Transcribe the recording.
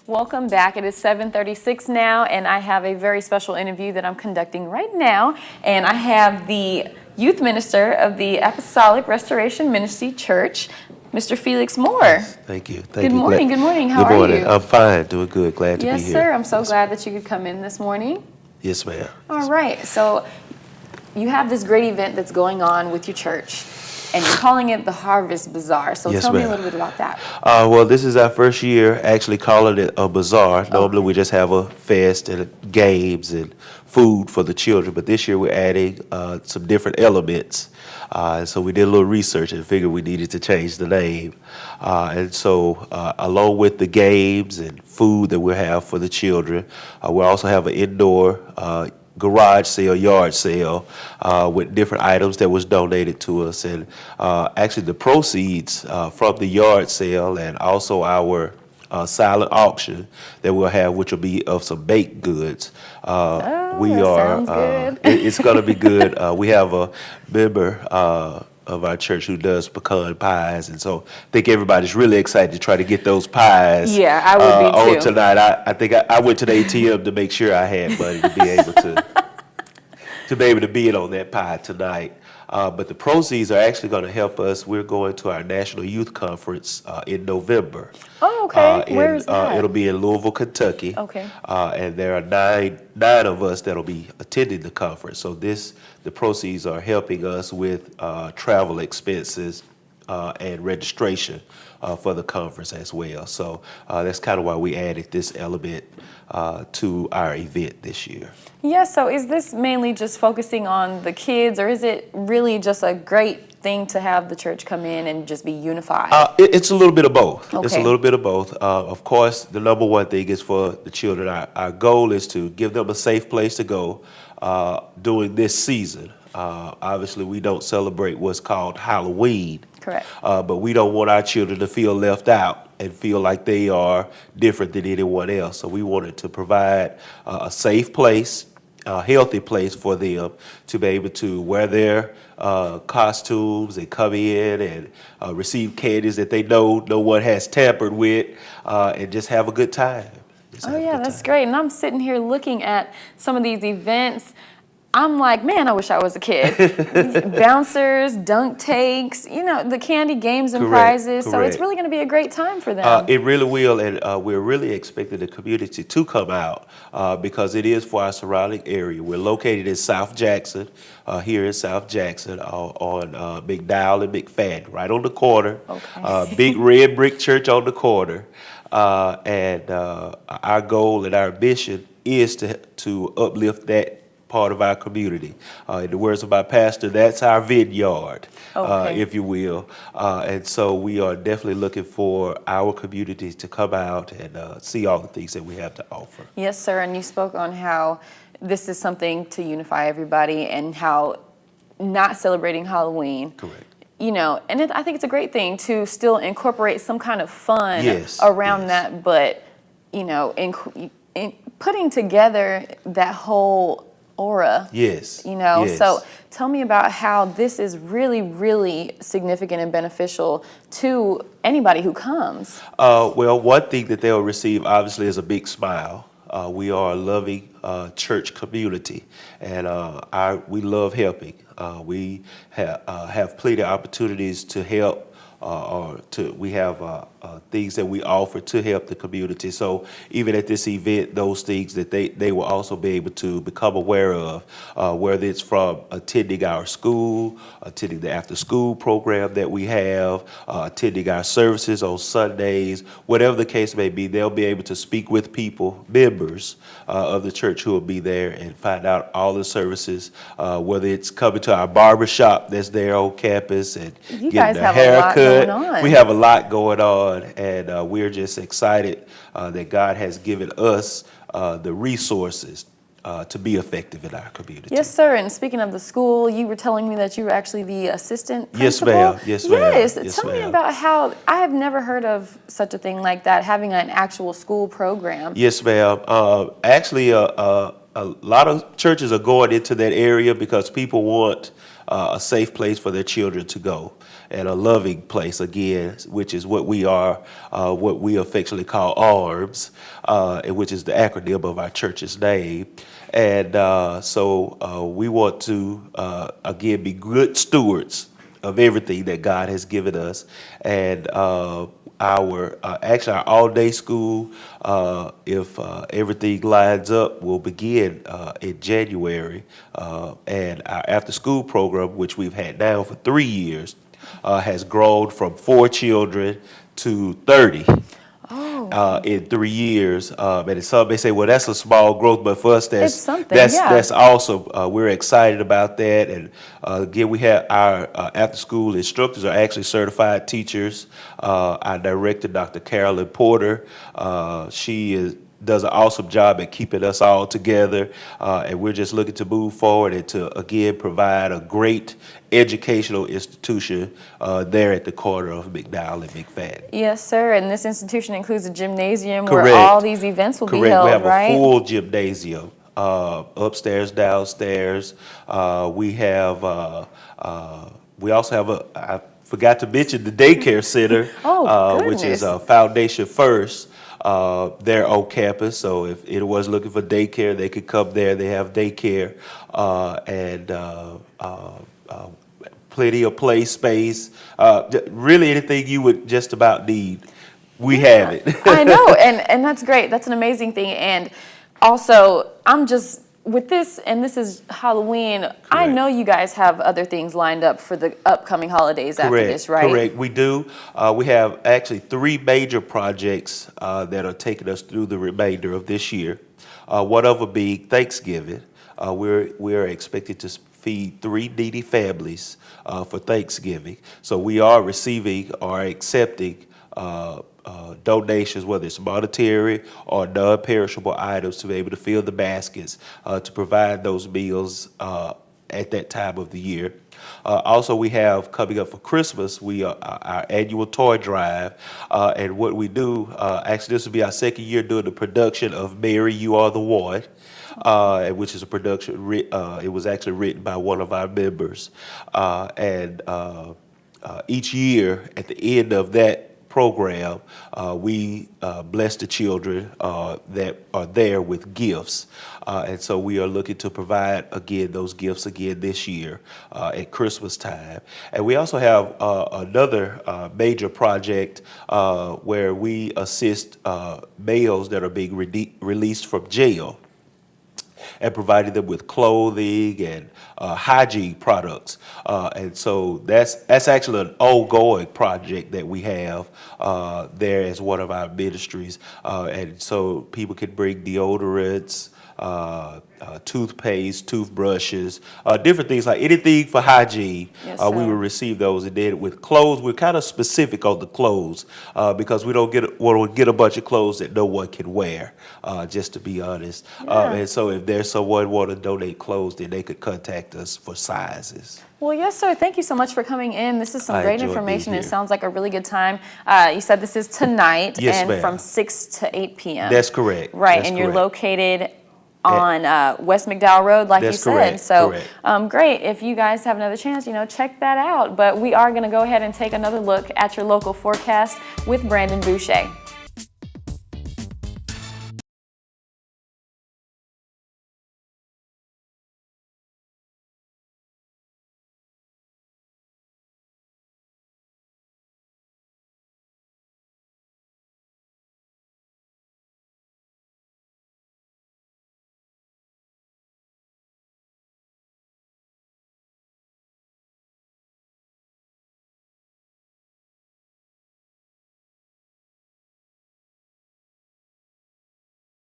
Welcome back. It is 7:36 now, and I have a very special interview that I'm conducting right now. And I have the youth minister of the Apostolic Restoration Ministry Church, Mr. Felix Moore. Thank you. Good morning. Good morning. How are you? Good morning. You? I'm fine. Doing good. Glad to be here. Yes, sir. I'm so glad that you could come in this morning. Yes, ma'am. All right. So you have this great event that's going on with your church, and you're calling it the Harvest Bazaar. So Yes, tell me a ma'am. little bit about that. Well, this is our first year actually calling it a bazaar. Normally we just have a fest and games and food for the children, but this year we're adding some different elements. So we did a little research and figured we needed to change the name. And so along with the games and food that we'll have for the children, we'll also have an indoor garage sale, yard sale, with different items that was donated to us. And actually the proceeds from the yard sale and also our silent auction that we'll have, which will be of some baked goods. Sounds good. It's going to be good. We have a member of our church who does pecan pies, and so I think everybody's really excited to try to get those pies. Yeah, I would be too. On tonight. I think I went to the ATM to make sure I had money to be able to bid on that pie tonight. But the proceeds are actually going to help us. We're going to our National Youth Conference in November. Oh, okay. Where is that? It'll be in Louisville, Kentucky. Okay. And there are nine of us that'll be attending the conference. So the proceeds are helping us with travel expenses and registration for the conference as well. So that's kind of why we added this element to our event this year. Yeah, so is this mainly just focusing on the kids, or is it really just a great thing to have the church come in and just be unified? It's a little bit of both. Okay. It's a little bit of both. Of course, the number one thing is for the children. Our goal is to give them a safe place to go during this season. Obviously, we don't celebrate what's called Halloween. Correct. But we don't want our children to feel left out and feel like they are different than anyone else. So we wanted to provide a safe place, a healthy place for them to be able to wear their costumes and come in and receive candies that they know no one has tampered with, and just have a good time. Oh yeah, that's great. And I'm sitting here looking at some of these events. I'm like, man, I wish I was a kid. Bouncers, dunk takes, the candy games and prizes. So it's really going to be a great time for them. It really will, and we're really expecting the community to come out because it is for our surrounding area. We're located in South Jackson, here in South Jackson on McDowell and McFadden, right on the corner. Okay. Big red brick church on the corner. And our goal and our mission is to uplift that part of our community. In the words of my pastor, that's our vineyard, if you will. And so we are definitely looking for our community to come out and see all the things that we have to offer. Yes, sir. And you spoke on how this is something to unify everybody and how not celebrating Halloween. Correct. And I think it's a great thing to still incorporate some kind of fun around that, but, in putting together that whole aura. Yes. So tell me about how this is really, really significant and beneficial to anybody who comes. Well, one thing that they'll receive obviously is a big smile. We are a loving church community, and we love helping. We have plenty of opportunities to help. We have things that we offer to help the community. So even at this event, those things that they will also be able to become aware of, whether it's from attending our school, attending the after-school program that we have, attending our services on Sundays, whatever the case may be, they'll be able to speak with people, members of the church who will be there and find out all the services, whether it's coming to our barber shop that's there on campus and getting a haircut. We have a lot going on, and we're just excited that God has given us the resources to be effective in our community. Yes, sir. And speaking of the school, you were telling me that you were actually the assistant principal. Yes, ma'am. Yes. Tell me about how, I have never heard of such a thing like that, having an actual school program. Yes, ma'am. Actually, a lot of churches are going into that area because people want a safe place for their children to go, and a loving place again, which is what we are, what we affectionately call ARMS, which is the acronym of our church's name. And so we want to, again, be good stewards of everything that God has given us. And our all-day school, if everything lines up, will begin in January. And our after-school program, which we've had now for 3 years, has grown from 4 children to 30. In 3 years, and some may say, "Well, that's a small growth," but for us, It's something, that's awesome. We're excited about that, and again, we have our after-school instructors are actually certified teachers. Our director, Dr. Carolyn Porter, she does an awesome job at keeping us all together, and we're just looking to move forward and to again provide a great educational institution there at the corner of McDowell and McFadden. Yes, sir. And this institution includes a gymnasium Correct. where all these events will be held, We have right? a full gymnasium, upstairs, downstairs. We have, we also have I forgot to mention the daycare center, which is Foundation First. They're on campus, so if anyone's looking for daycare, they could come there. They have daycare and plenty of play space. Really anything you would just about need, we have it. I know, and that's great. That's an amazing thing. And also, I'm just, with this, and this is Halloween, correct. I know you guys have other things lined up for the upcoming holidays after this, right? Correct, we do. We have actually 3 major projects that are taking us through the remainder of this year. One of them being Thanksgiving. We're expected to feed 3 needy families for Thanksgiving. So we are receiving or accepting donations, whether it's monetary or non-perishable items, to be able to fill the baskets to provide those meals at that time of the year. Also, we have coming up for Christmas, our annual toy drive, and what we do, actually this will be our 2nd year doing the production of Mary, You Are the One. Which is a production, it was actually written by one of our members. And each year, at the end of that program, we bless the children that are there with gifts. And so we are looking to provide, again, those gifts again this year at Christmas time. And we also have another major project where we assist males that are being released from jail, and providing them with clothing and hygiene products. And so that's actually an ongoing project that we have there as one of our ministries. And so people can bring deodorants, toothpaste, toothbrushes, different things, like anything for hygiene. Yes, we will receive those. And then with clothes, we're kind of specific on the clothes because we don't want to get a bunch of clothes that no one can wear, just to be honest. And so if there's someone want to donate clothes, then they could contact us for sizes. Well, yes, sir. Thank you so much for coming in. This is some great information. It sounds like a really good time. You said this is tonight, yes, and ma'am. From 6 to 8 p.m. That's correct. Right, That's and correct. You're located on West McDowell Road, like That's you said. correct. So Correct. great. If you guys have another chance, check that out. But we are going to go ahead and take another look at your local forecast with Brandon Boucher.